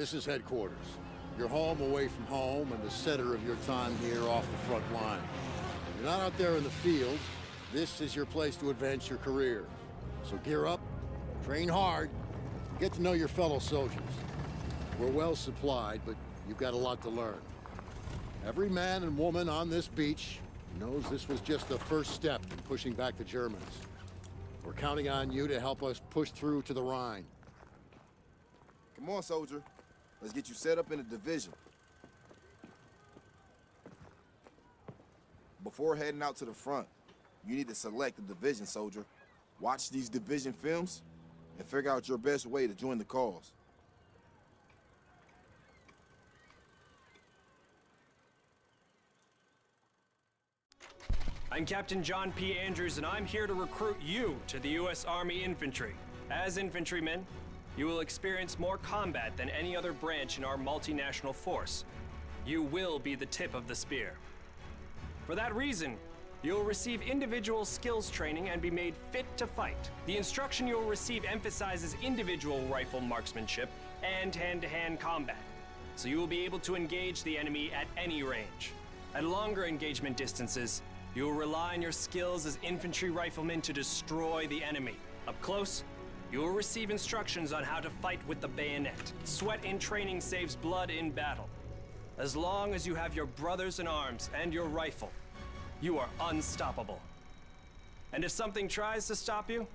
This is headquarters. Your home away from home and the center of your time here off the front line. You're not out there in the field. This is your place to advance your career. So gear up, train hard, get to know your fellow soldiers. We're well supplied, but you've got a lot to learn. Every man and woman on this beach knows this was just the first step in pushing back the Germans. We're counting on you to help us push through to the Rhine. Come on, soldier. Let's get you set up in a division. Before heading out to the front, you need to select a division, soldier. Watch these division films and figure out your best way to join the cause. I'm Captain John P. Andrews, and I'm here to recruit you to the U.S. Army Infantry. As infantrymen, you will experience more combat than any other branch in our multinational force. You will be the tip of the spear. For that reason, you'll receive individual skills training and be made fit to fight. The instruction you'll receive emphasizes individual rifle marksmanship and hand-to-hand combat, so you will be able to engage the enemy at any range. At longer engagement distances, you will rely on your skills as infantry riflemen to destroy the enemy. Up close, you will receive instructions on how to fight with the bayonet. Sweat in training saves blood in battle. As long as you have your brothers in arms and your rifle, you are unstoppable. And if something tries to stop you,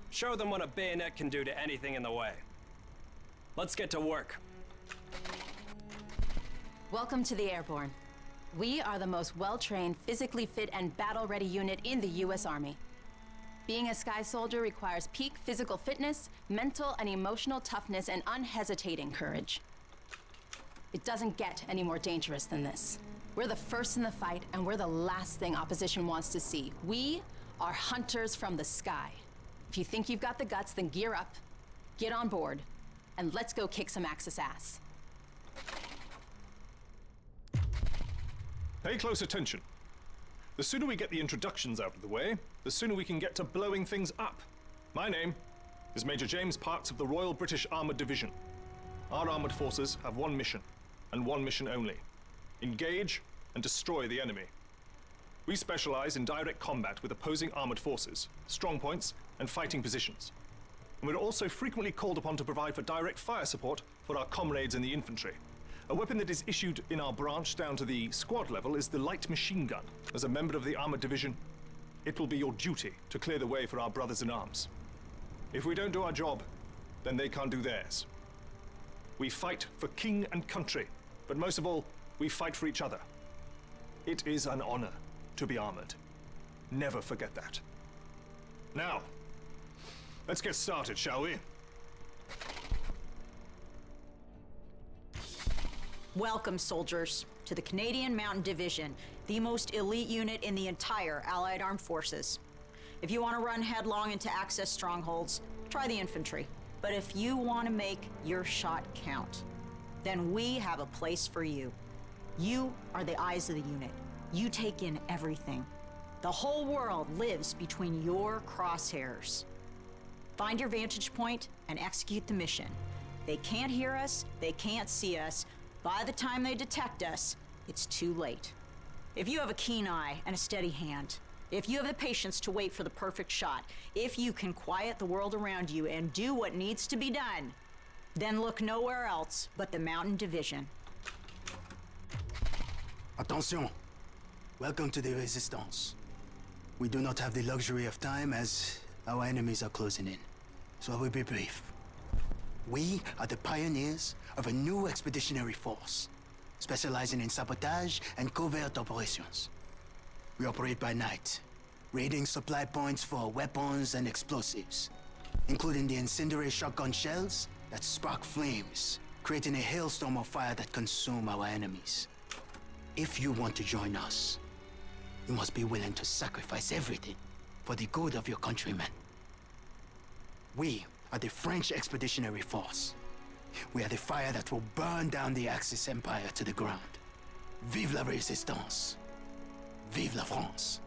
show them what a bayonet can do to anything in the way. Let's get to work. Welcome to the Airborne. We are the most well-trained, physically fit, and battle-ready unit in the U.S. Army. Being a Sky Soldier requires peak physical fitness, mental and emotional toughness, and unhesitating courage. It doesn't get any more dangerous than this. We're the first in the fight, and we're the last thing opposition wants to see. We are hunters from the sky. If you think you've got the guts, then gear up, get on board, and let's go kick some Axis ass. Pay close attention. The sooner we get the introductions out of the way, the sooner we can get to blowing things up. My name is Major James Parks of the Royal British Armoured Division. Our armoured forces have one mission, and one mission only. Engage and destroy the enemy. We specialize in direct combat with opposing armoured forces, strong points, and fighting positions. And we're also frequently called upon to provide for direct fire support for our comrades in the infantry. A weapon that is issued in our branch down to the squad level is the light machine gun. As a member of the armored division, it will be your duty to clear the way for our brothers in arms. If we don't do our job, then they can't do theirs. We fight for king and country, but most of all, we fight for each other. It is an honor to be armored. Never forget that. Now, let's get started, shall we? Welcome, soldiers, to the Canadian Mountain Division, the most elite unit in the entire Allied Armed Forces. If you want to run headlong into Axis strongholds, try the infantry. But if you want to make your shot count, then we have a place for you. You are the eyes of the unit. You take in everything. The whole world lives between your crosshairs. Find your vantage point and execute the mission. They can't hear us, they can't see us. By the time they detect us, it's too late. If you have a keen eye and a steady hand, if you have the patience to wait for the perfect shot, if you can quiet the world around you and do what needs to be done, then look nowhere else but the Mountain Division. Attention! Welcome to the Resistance. We do not have the luxury of time as our enemies are closing in, so I will be brief. We are the pioneers of a new expeditionary force, specializing in sabotage and covert operations. We operate by night, raiding supply points for weapons and explosives, including the incendiary shotgun shells that spark flames, creating a hailstorm of fire that consume our enemies. If you want to join us, you must be willing to sacrifice everything for the good of your countrymen. We are the French Expeditionary Force. We are the fire that will burn down the Axis Empire to the ground. Vive la Résistance! Vive la France!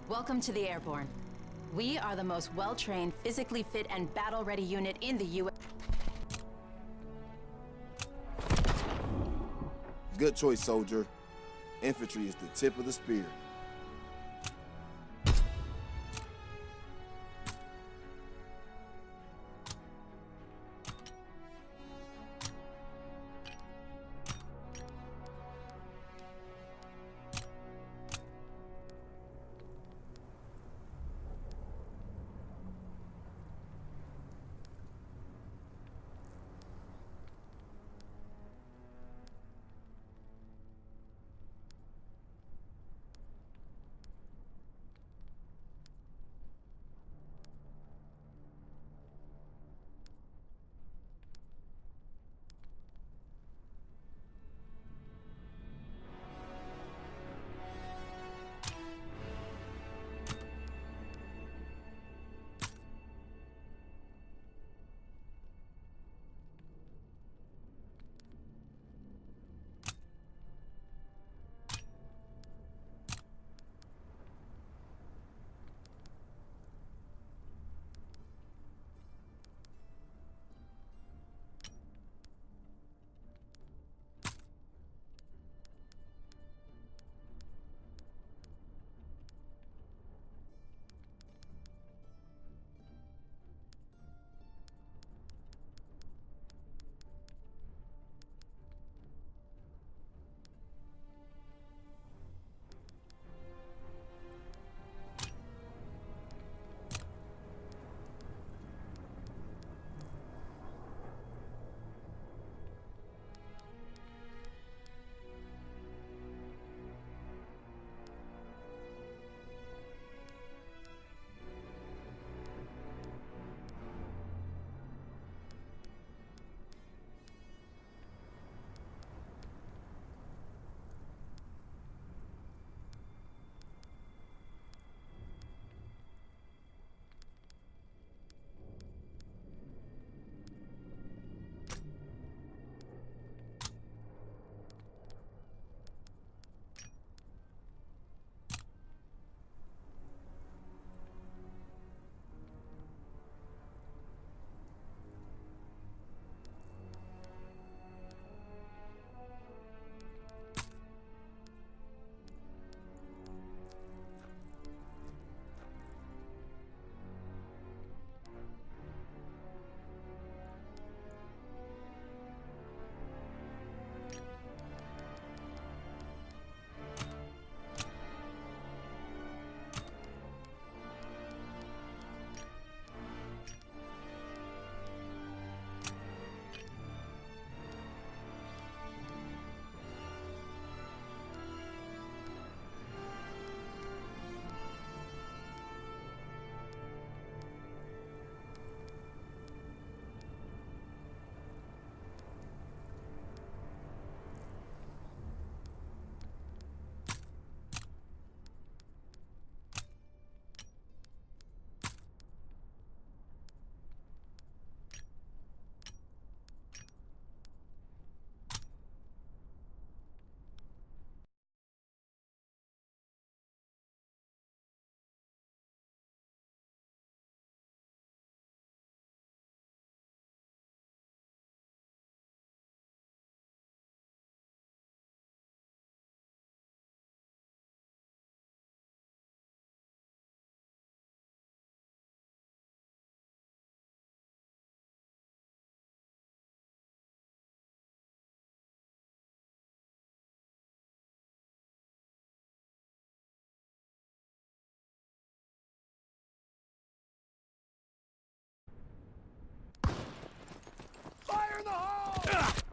Welcome to the Airborne. We are the most well-trained, physically fit, and battle-ready unit in the U.S. Good choice, soldier. Infantry is the tip of the spear.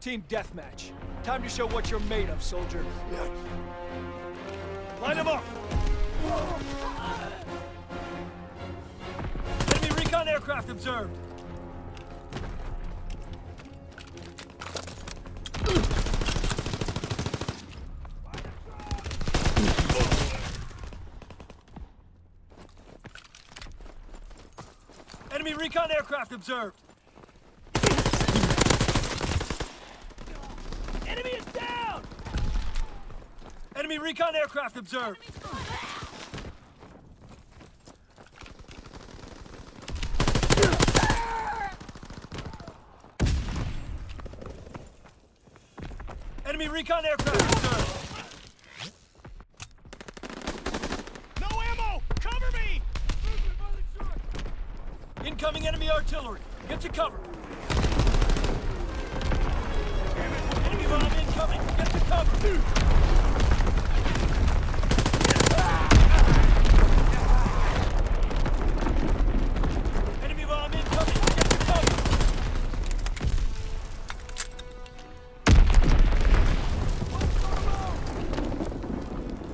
Team deathmatch. Time to show what you're made of, soldier. Line them up! Enemy recon aircraft observed. Enemy recon aircraft observed. Enemy is down! Enemy recon aircraft observed. Enemy recon aircraft returned. No ammo! Cover me! Incoming enemy artillery. Get to cover. Enemy bomb incoming. Get to cover. Enemy bomb incoming. Get to cover.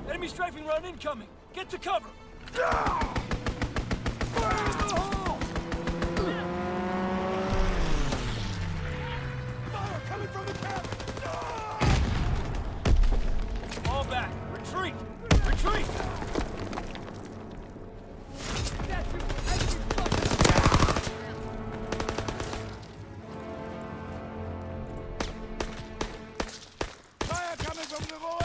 Enemy strafing run incoming. Get to cover. Fire in the hole! Fire coming from the cabin! Fall back. Retreat. Retreat. Fire coming from the void!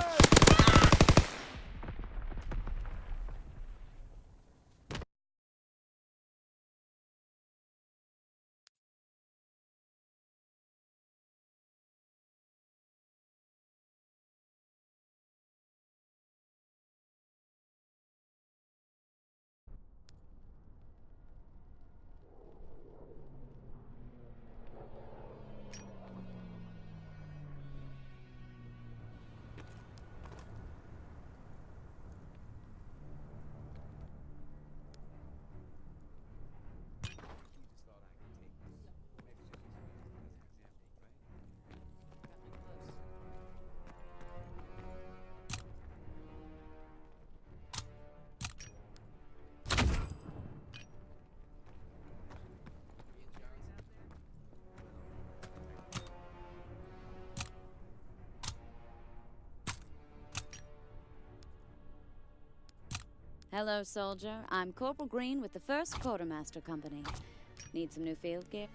Hello, soldier. I'm Corporal Green with the 1st Quartermaster Company. Need some new field gear?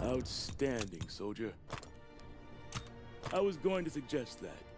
Outstanding, soldier. I was going to suggest that.